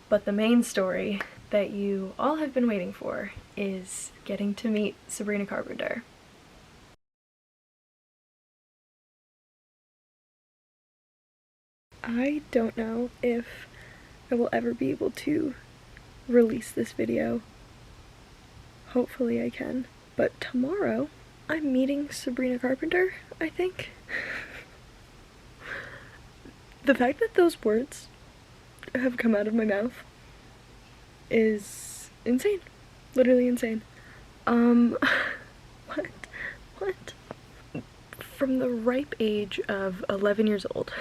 But the main story that you all have been waiting for is getting to meet Sabrina Carpenter. I don't know if I will ever be able to release this video. Hopefully I can. But tomorrow, I'm meeting Sabrina Carpenter, I think. The fact that those words have come out of my mouth is insane. Literally insane. What? From the ripe age of 11 years old,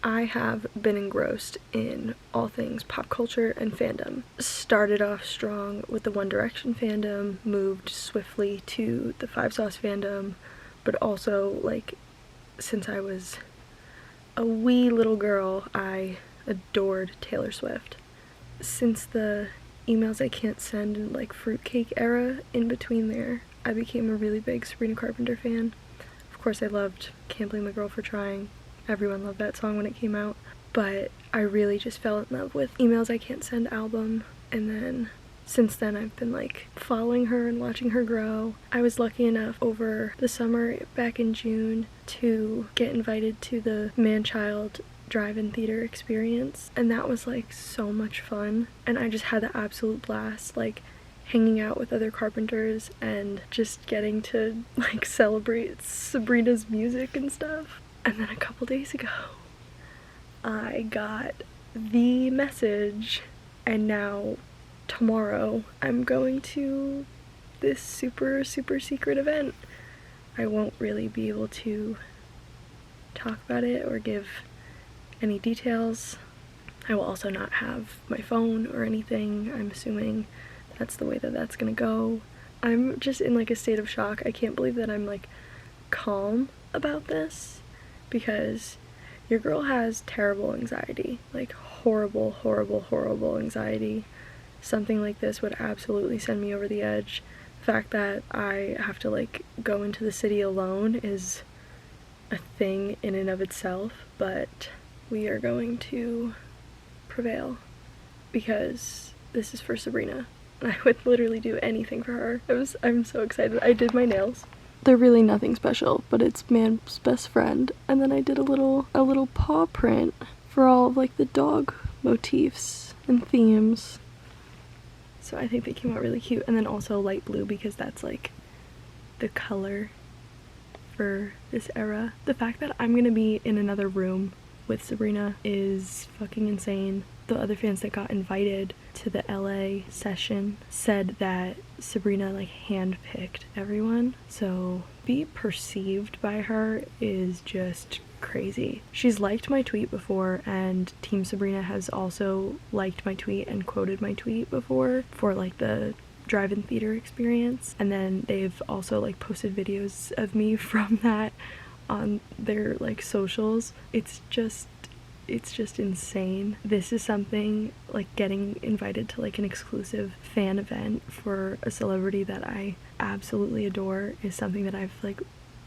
I have been engrossed in all things pop culture and fandom. Started off strong with the One Direction fandom, moved swiftly to the Five Sauce fandom, but also, like, since I was a wee little girl, I adored Taylor Swift. Since the Emails I Can't Send and, like, Fruitcake era, in between there, I became a really big Sabrina Carpenter fan. Of course, I loved Can't Blame the Girl for Trying. Everyone loved that song when it came out. But I really just fell in love with Emails I Can't Send album. And then since then I've been like following her and watching her grow. I was lucky enough over the summer back in June to get invited to the Man-Child drive-in theater experience. And that was like so much fun. And I just had the absolute blast, like hanging out with other Carpenters and just getting to like celebrate Sabrina's music and stuff. And then a couple days ago, I got the message, and now tomorrow I'm going to this super secret event. I won't really be able to talk about it or give any details. I will also not have my phone or anything. I'm assuming that's the way that that's gonna go. I'm just in like a state of shock. I can't believe that I'm like calm about this, because your girl has terrible anxiety, like horrible anxiety. Something like this would absolutely send me over the edge. The fact that I have to like go into the city alone is a thing in and of itself, but we are going to prevail because this is for Sabrina. I would literally do anything for her. I'm so excited. I did my nails. They're really nothing special, but it's man's best friend. And then I did a little paw print for all of like the dog motifs and themes. So I think they came out really cute. And then also light blue, because that's like the color for this era. The fact that I'm gonna be in another room with Sabrina is fucking insane. The other fans that got invited to the LA session said that Sabrina like handpicked everyone, so be perceived by her is just crazy. She's liked my tweet before, and Team Sabrina has also liked my tweet and quoted my tweet before for like the drive-in theater experience, and then they've also like posted videos of me from that on their like socials. It's just insane. This is something, like getting invited to like an exclusive fan event for a celebrity that I absolutely adore is something that I've like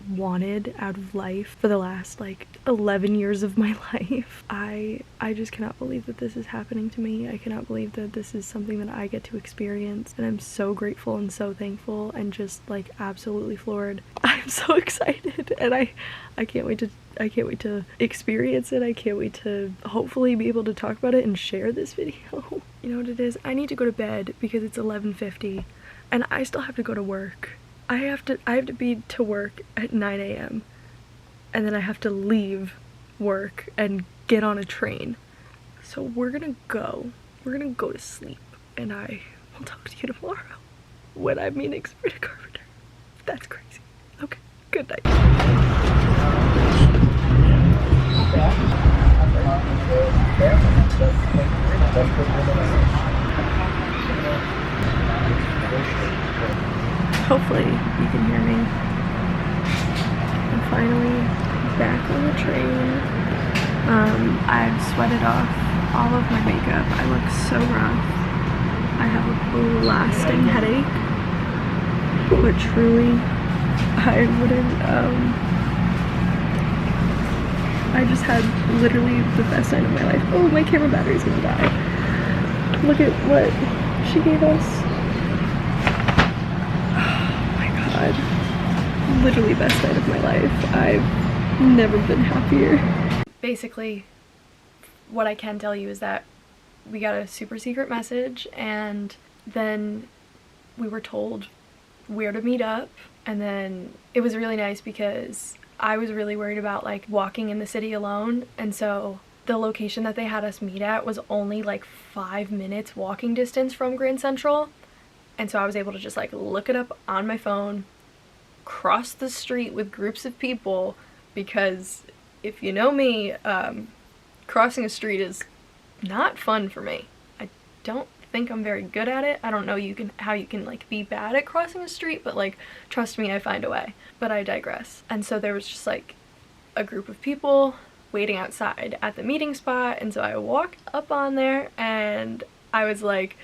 wanted out of life for the last like 11 years of my life. I just cannot believe that this is happening to me. I cannot believe that this is something that I get to experience, and I'm so grateful and so thankful and just like absolutely floored. I'm so excited, and I can't wait to experience it. I can't wait to hopefully be able to talk about it and share this video. You know what it is? I need to go to bed because it's 11:50 and I still have to go to work. I have to be to work at 9 a.m. and then I have to leave work and get on a train. So we're gonna go to sleep, and I will talk to you tomorrow when I'm meeting Sabrina Carpenter. That's crazy. Okay, good night. Hopefully you can hear me. I'm finally back on the train. I've sweated off all of my makeup. I look so rough. I have a lasting headache, but truly I wouldn't, I just had literally the best night of my life. Oh, my camera battery's gonna die. Look at what she gave us. Oh my god. Literally best night of my life. I've never been happier. Basically, what I can tell you is that we got a super secret message, and then we were told where to meet up, and then it was really nice because I was really worried about like walking in the city alone, and so the location that they had us meet at was only like 5 minutes walking distance from Grand Central, and so I was able to just like look it up on my phone, cross the street with groups of people, because if you know me, crossing a street is not fun for me. I don't think I'm very good at it. I don't know how you can like be bad at crossing a street, but like trust me, I find a way. But I digress. And so there was just like a group of people waiting outside at the meeting spot, and so I walked up on there and I was like,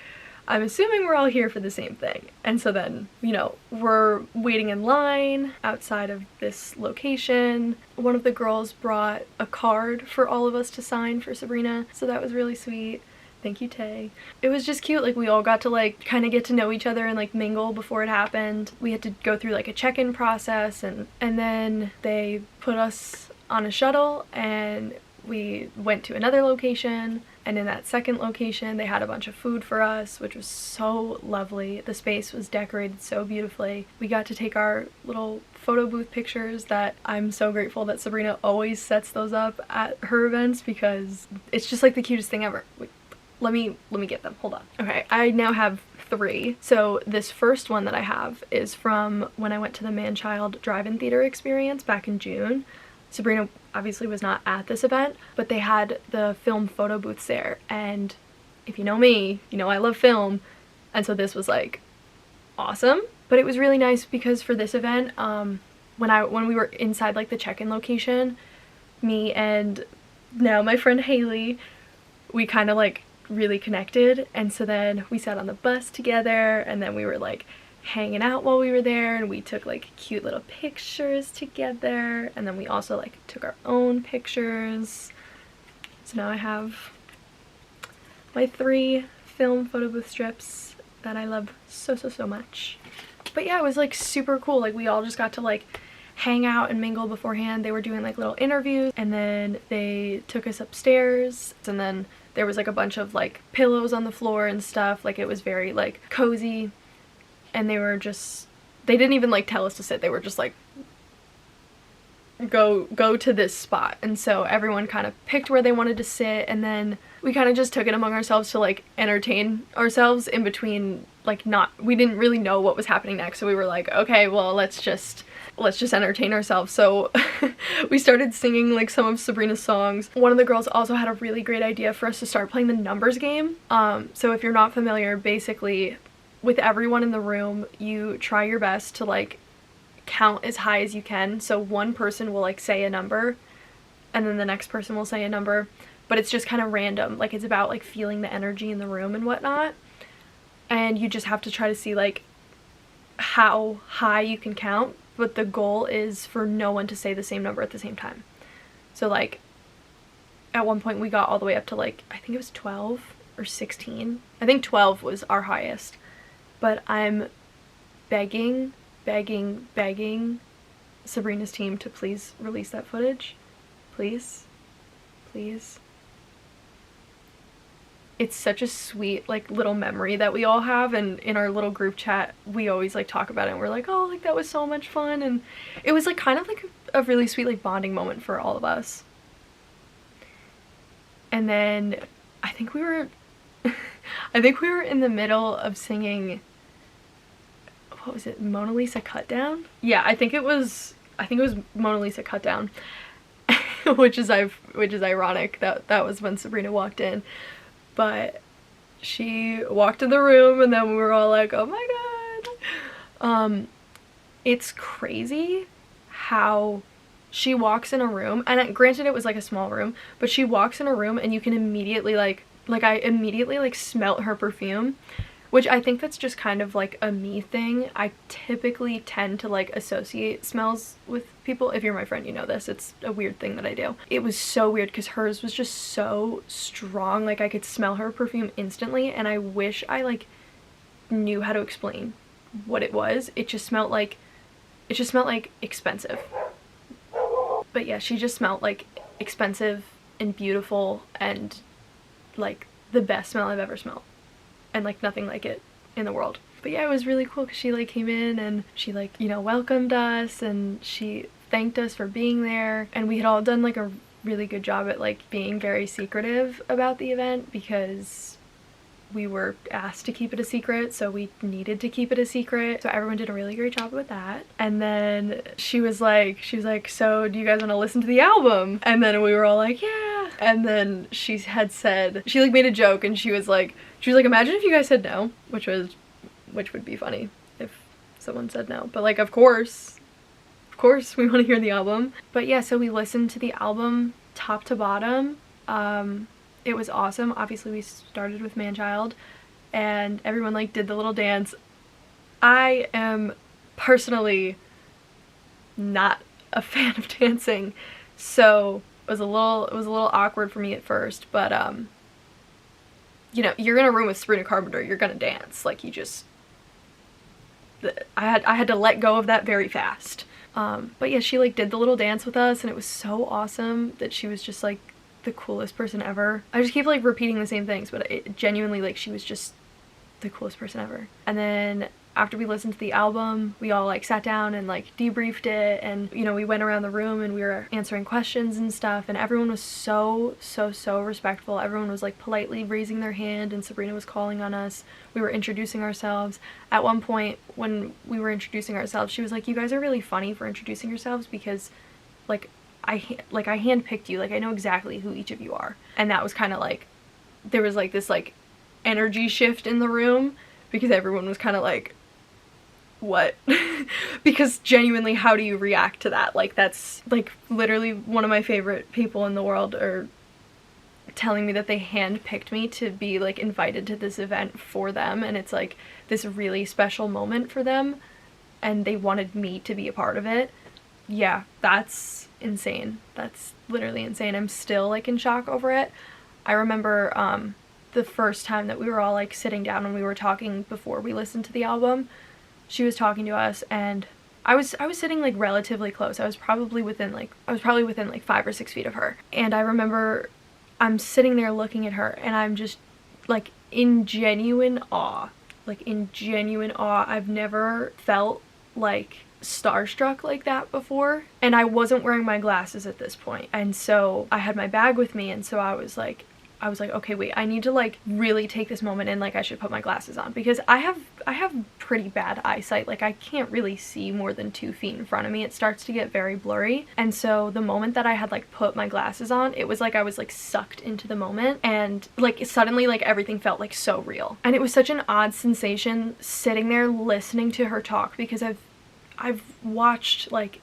I'm assuming we're all here for the same thing. And so then, you know, we're waiting in line outside of this location. One of the girls brought a card for all of us to sign for Sabrina, so that was really sweet. Thank you, Tay. It was just cute, like we all got to like kind of get to know each other and like mingle before it happened. We had to go through like a check-in process, and then they put us on a shuttle and we went to another location, and in that second location they had a bunch of food for us, which was so lovely. The space was decorated so beautifully. We got to take our little photo booth pictures that I'm so grateful that Sabrina always sets those up at her events, because it's just like the cutest thing ever. Wait, let me get them. Hold on. Okay, I now have 3. So this first one that I have is from when I went to the Man-Child drive-in theater experience back in June. Sabrina obviously was not at this event, but they had the film photo booths there, and if you know me, you know I love film, and so this was like awesome. But it was really nice because for this event, when we were inside like the check-in location, me and now my friend Haley, we kind of like really connected, and so then we sat on the bus together, and then we were like hanging out while we were there, and we took like cute little pictures together, and then we also like took our own pictures. So now I have my 3 film photo booth strips that I love so much. But yeah, it was like super cool. Like we all just got to like hang out and mingle beforehand. They were doing like little interviews, and then they took us upstairs, and then there was like a bunch of like pillows on the floor and stuff. Like it was very like cozy. And they didn't even like tell us to sit. They were just like, go to this spot. And so everyone kind of picked where they wanted to sit, and then we kind of just took it among ourselves to like entertain ourselves in between, like we didn't really know what was happening next. So we were like, okay, well, let's just entertain ourselves. So we started singing like some of Sabrina's songs. One of the girls also had a really great idea for us to start playing the numbers game. So if you're not familiar, basically with everyone in the room, you try your best to like count as high as you can. So one person will like say a number, and then the next person will say a number, but it's just kind of random. Like it's about like feeling the energy in the room and whatnot, and you just have to try to see like how high you can count, but the goal is for no one to say the same number at the same time. So like at one point we got all the way up to like, I think it was 12 or 16. I think 12 was our highest. But I'm begging Sabrina's team to please release that footage. Please. It's such a sweet like little memory that we all have, and in our little group chat we always like talk about it, and we're like, oh, like that was so much fun, and it was like kind of like a really sweet like bonding moment for all of us. And then I think we were in the middle of singing, what was it, Mona Lisa Cut Down? Yeah, I think it was Mona Lisa Cut Down, which is ironic that was when Sabrina walked in. But she walked in the room, and then we were all like, oh my god. It's crazy how she walks in a room, and granted it was like a small room, but she walks in a room and you can immediately like I immediately like smelt her perfume. which I think that's just kind of like a me thing. I typically tend to like associate smells with people. If you're my friend, you know this. It's a weird thing that I do. It was so weird because hers was just so strong. Like I could smell her perfume instantly, and I wish I like knew how to explain what it was. It just smelled like expensive. But yeah, she just smelled like expensive and beautiful and like the best smell I've ever smelled, and like nothing like it in the world. But yeah, it was really cool because she like came in and she like, you know, welcomed us and she thanked us for being there, and we had all done like a really good job at like being very secretive about the event because we were asked to keep it a secret, so we needed to keep it a secret. So everyone did a really great job with that. And then she was like, so do you guys want to listen to the album? And then we were all like, yeah. And then she had said, she like made a joke and she was like, imagine if you guys said no, which would be funny if someone said no. But like, of course we want to hear the album. But yeah, so we listened to the album top to bottom. It was awesome. Obviously we started with Man-Child and everyone like did the little dance. I am personally not a fan of dancing, so it was a little awkward for me at first, but you know, you're in a room with Sabrina Carpenter, you're gonna dance. Like you just, I had to let go of that very fast. But yeah, she like did the little dance with us and it was so awesome that she was just like the coolest person ever. I just keep like repeating the same things, but it genuinely, like, she was just the coolest person ever. And then after we listened to the album, we all like sat down and like debriefed it, and you know, we went around the room and we were answering questions and stuff, and everyone was so respectful. Everyone was like politely raising their hand, and Sabrina was calling on us. We were introducing ourselves. At one point when we were introducing ourselves, she was like, you guys are really funny for introducing yourselves because like I handpicked you, like I know exactly who each of you are. And that was kind of like, there was like this like energy shift in the room because everyone was kind of like, what? Because genuinely, how do you react to that? Like that's like literally one of my favorite people in the world are telling me that they handpicked me to be like invited to this event for them, and it's like this really special moment for them and they wanted me to be a part of it. Yeah, that's insane. That's literally insane. I'm still like in shock over it. I remember the first time that we were all like sitting down and we were talking before we listened to the album. She was talking to us and I was sitting like relatively close. I was probably within like 5 or 6 feet of her. And I remember I'm sitting there looking at her and I'm just like in genuine awe. Like in genuine awe. I've never felt like starstruck like that before, and I wasn't wearing my glasses at this point, and so I had my bag with me, and so I was like, okay, wait, I need to like really take this moment and like I should put my glasses on because I have pretty bad eyesight. Like I can't really see more than 2 feet in front of me. It starts to get very blurry, and so the moment that I had like put my glasses on, it was like I was like sucked into the moment, and like suddenly like everything felt like so real. And it was such an odd sensation sitting there listening to her talk because I've watched like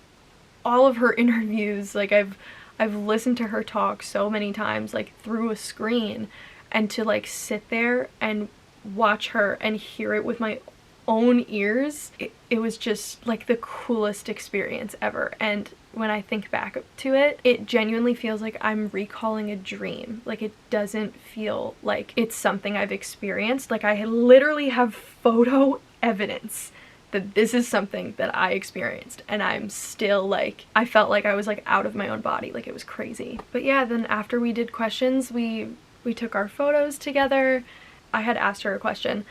all of her interviews, like I've listened to her talk so many times like through a screen, and to like sit there and watch her and hear it with my own ears, it was just like the coolest experience ever. And when I think back to it, it genuinely feels like I'm recalling a dream. Like it doesn't feel like it's something I've experienced. Like I literally have photo evidence that this is something that I experienced, and I'm still like, I felt like I was like out of my own body. Like it was crazy. But yeah, then after we did questions, we took our photos together. I had asked her a question,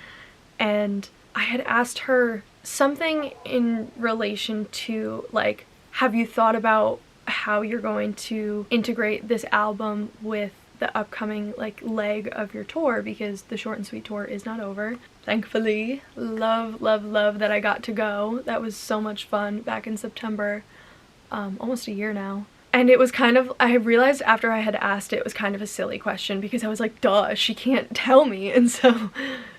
and I had asked her something in relation to like, have you thought about how you're going to integrate this album with the upcoming like leg of your tour, because the Short and Sweet tour is not over, thankfully. Love that I got to go. That was so much fun back in September, almost a year now. And it was kind of, I realized after I had asked it was kind of a silly question because I was like, duh, she can't tell me. And so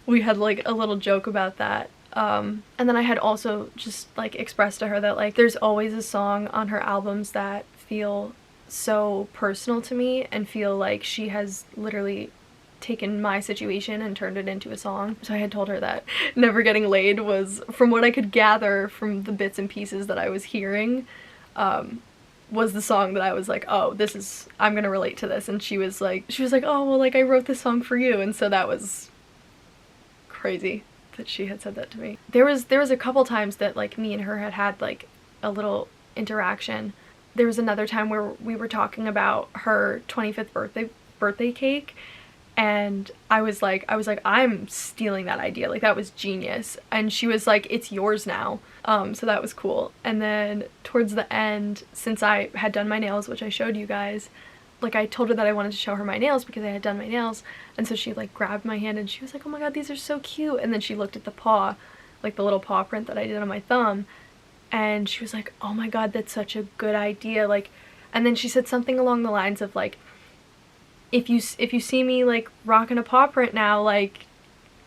we had like a little joke about that. And then I had also just like expressed to her that like there's always a song on her albums that feel so personal to me and feel like she has literally taken my situation and turned it into a song. So I had told her that Never Getting Laid was, from what I could gather from the bits and pieces that I was hearing, was the song that I was like, oh, this is, I'm gonna relate to this. And she was like, oh, well, like, I wrote this song for you. And so that was crazy that she had said that to me. There was a couple times that, like, me and her had like a little interaction. There was another time where we were talking about her 25th birthday cake, and I was like, I'm stealing that idea, like, that was genius. And she was like, it's yours now. So that was cool. And then towards the end, since I had done my nails, which I showed you guys, like, I told her that I wanted to show her my nails because I had done my nails, and so she like grabbed my hand and she was like, oh my god, these are so cute. And then she looked at the paw, like the little paw print that I did on my thumb, and she was like, oh my god, that's such a good idea. Like, and then she said something along the lines of like, if you see me like rocking a paw print now, like,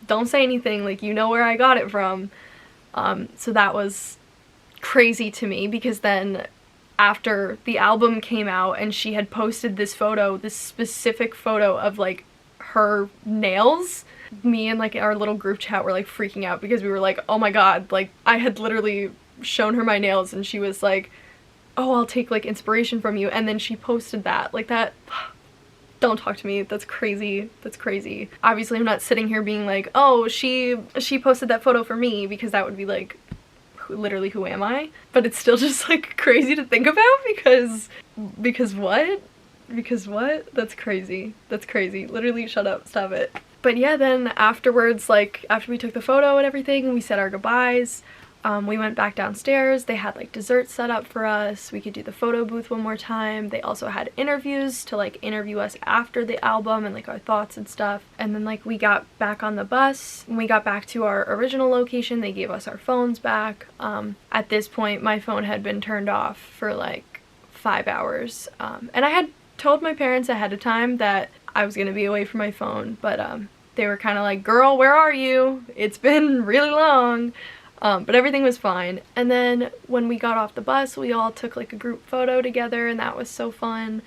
don't say anything, like, you know where I got it from. So that was crazy to me, because then after the album came out and she had posted this photo, this specific photo of like her nails, me and like our little group chat were like freaking out, because we were like, oh my god, like, I had literally shown her my nails and she was like, oh, I'll take like inspiration from you. And then she posted that, like, that. Don't talk to me, that's crazy, that's crazy. Obviously I'm not sitting here being like, oh, she posted that photo for me, because that would be like, literally, who am I? But it's still just like crazy to think about, because what? Because what? That's crazy, that's crazy. Literally, shut up, stop it. But yeah, then afterwards, like, after we took the photo and everything, we said our goodbyes. We went back downstairs. They had like dessert set up for us. We could do the photo booth one more time. They also had interviews to like interview us after the album and like our thoughts and stuff. And then like we got back on the bus. When we got back to our original location, they gave us our phones back. At this point, my phone had been turned off for like 5 hours. And I had told my parents ahead of time that I was gonna be away from my phone, but they were kind of like, girl, where are you? It's been really long. But everything was fine. And then when we got off the bus, we all took like a group photo together, and that was so fun.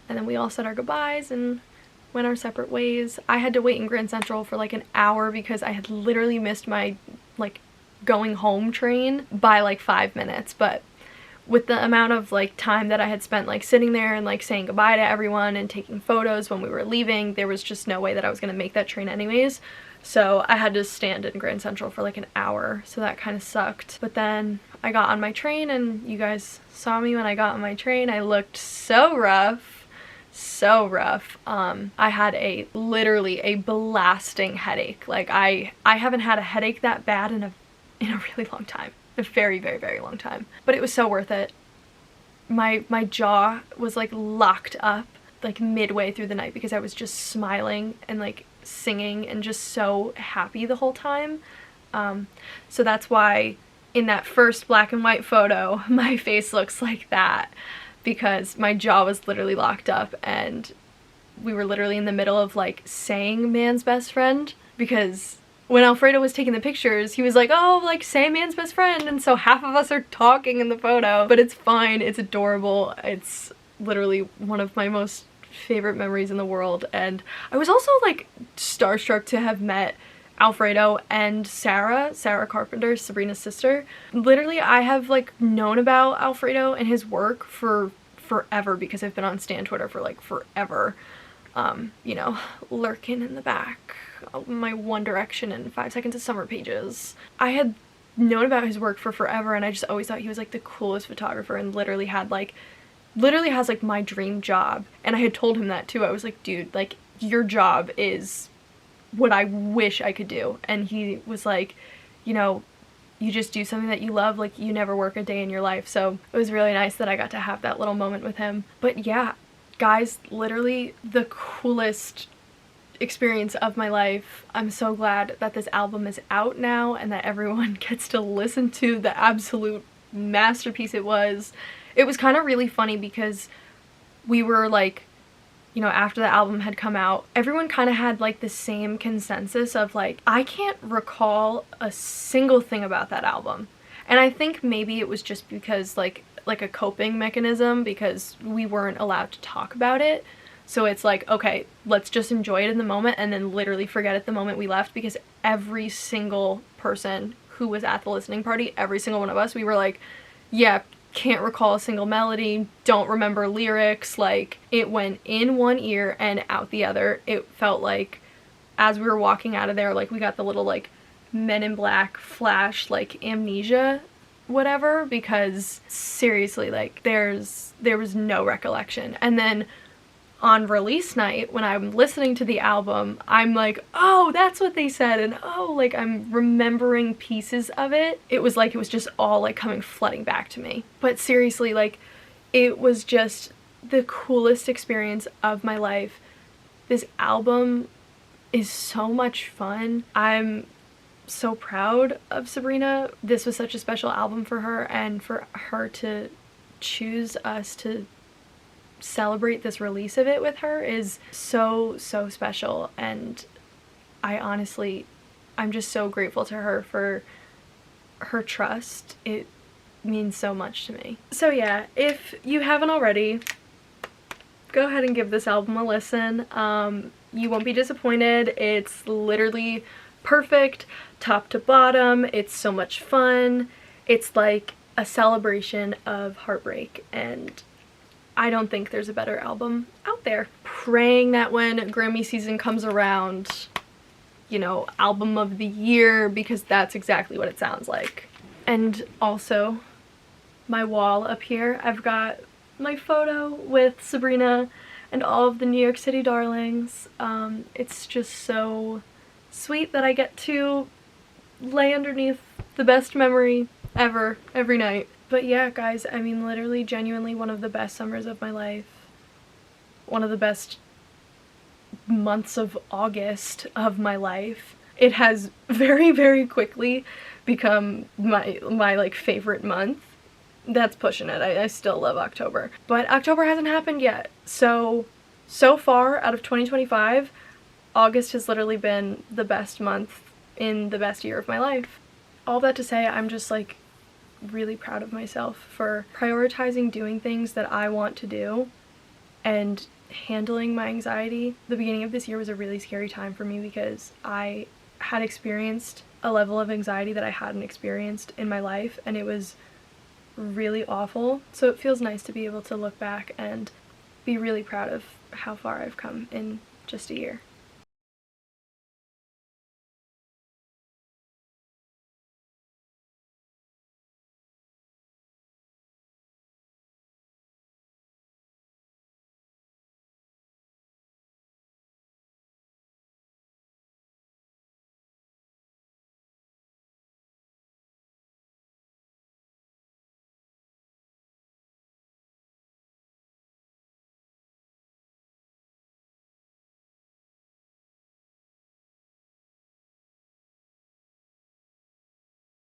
And then we all said our goodbyes and went our separate ways. I had to wait in Grand Central for like an hour because I had literally missed my like going home train by like 5 minutes. But with the amount of like time that I had spent like sitting there and like saying goodbye to everyone and taking photos when we were leaving, there was just no way that I was gonna make that train anyways. So I had to stand in Grand Central for like an hour, so that kind of sucked. But then I got on my train, and you guys saw me when I got on my train. I looked so rough, so rough. I had literally a blasting headache. Like, I haven't had a headache that bad in a really long time. A very, very, very long time. But it was so worth it. My jaw was like locked up like midway through the night because I was just smiling and like singing and just so happy the whole time. So that's why in that first black and white photo my face looks like that, because my jaw was literally locked up and we were literally in the middle of like saying man's best friend, because when Alfredo was taking the pictures he was like, oh, like, say man's best friend, and so half of us are talking in the photo. But it's fine, it's adorable, it's literally one of my most favorite memories in the world. And I was also like starstruck to have met Alfredo and Sarah Carpenter, Sabrina's sister. Literally, I have like known about Alfredo and his work for forever, because I've been on Stan Twitter for like forever. You know, lurking in the back, my One Direction and 5 Seconds of Summer pages. I had known about his work for forever, and I just always thought he was like the coolest photographer, and literally has like my dream job. And I had told him that too. I was like, dude, like, your job is what I wish I could do. And he was like, you know, you just do something that you love, like, you never work a day in your life. So it was really nice that I got to have that little moment with him. But yeah, guys, literally the coolest experience of my life. I'm so glad that this album is out now and that everyone gets to listen to the absolute masterpiece it was. It was kind of really funny because we were like, you know, after the album had come out, everyone kind of had like the same consensus of like, I can't recall a single thing about that album. And I think maybe it was just because like a coping mechanism, because we weren't allowed to talk about it. So it's like, okay, let's just enjoy it in the moment and then literally forget it the moment we left, because every single person who was at the listening party, every single one of us, we were like, yeah, can't recall a single melody, don't remember lyrics. Like, it went in one ear and out the other. It felt like as we were walking out of there, like we got the little like Men in Black flash, like amnesia whatever, because seriously, like there was no recollection. And then on release night, when I'm listening to the album, I'm like, oh, that's what they said, and oh, like I'm remembering pieces of it. It was like it was just all like coming flooding back to me. But seriously, like it was just the coolest experience of my life. This album is so much fun. I'm so proud of Sabrina. This was such a special album for her, and for her to choose us to celebrate this release of it with her is so special. And I'm just so grateful to her for her trust. It means so much to me. So yeah, if you haven't already, go ahead and give this album a listen. You won't be disappointed. It's literally perfect top to bottom. It's so much fun. It's like a celebration of heartbreak, and I don't think there's a better album out there. Praying that when Grammy season comes around, you know, album of the year, because that's exactly what it sounds like. And also, my wall up here, I've got my photo with Sabrina and all of the New York City darlings. It's just so sweet that I get to lay underneath the best memory ever every night. But yeah, guys, I mean, literally, genuinely one of the best summers of my life. One of the best months of August of my life. It has very quickly become my like favorite month. That's pushing it. I still love October. But October hasn't happened yet. So far out of 2025, August has literally been the best month in the best year of my life. All that to say, I'm just like really proud of myself for prioritizing doing things that I want to do and handling my anxiety. The beginning of this year was a really scary time for me because I had experienced a level of anxiety that I hadn't experienced in my life, and it was really awful. So it feels nice to be able to look back and be really proud of how far I've come in just a year.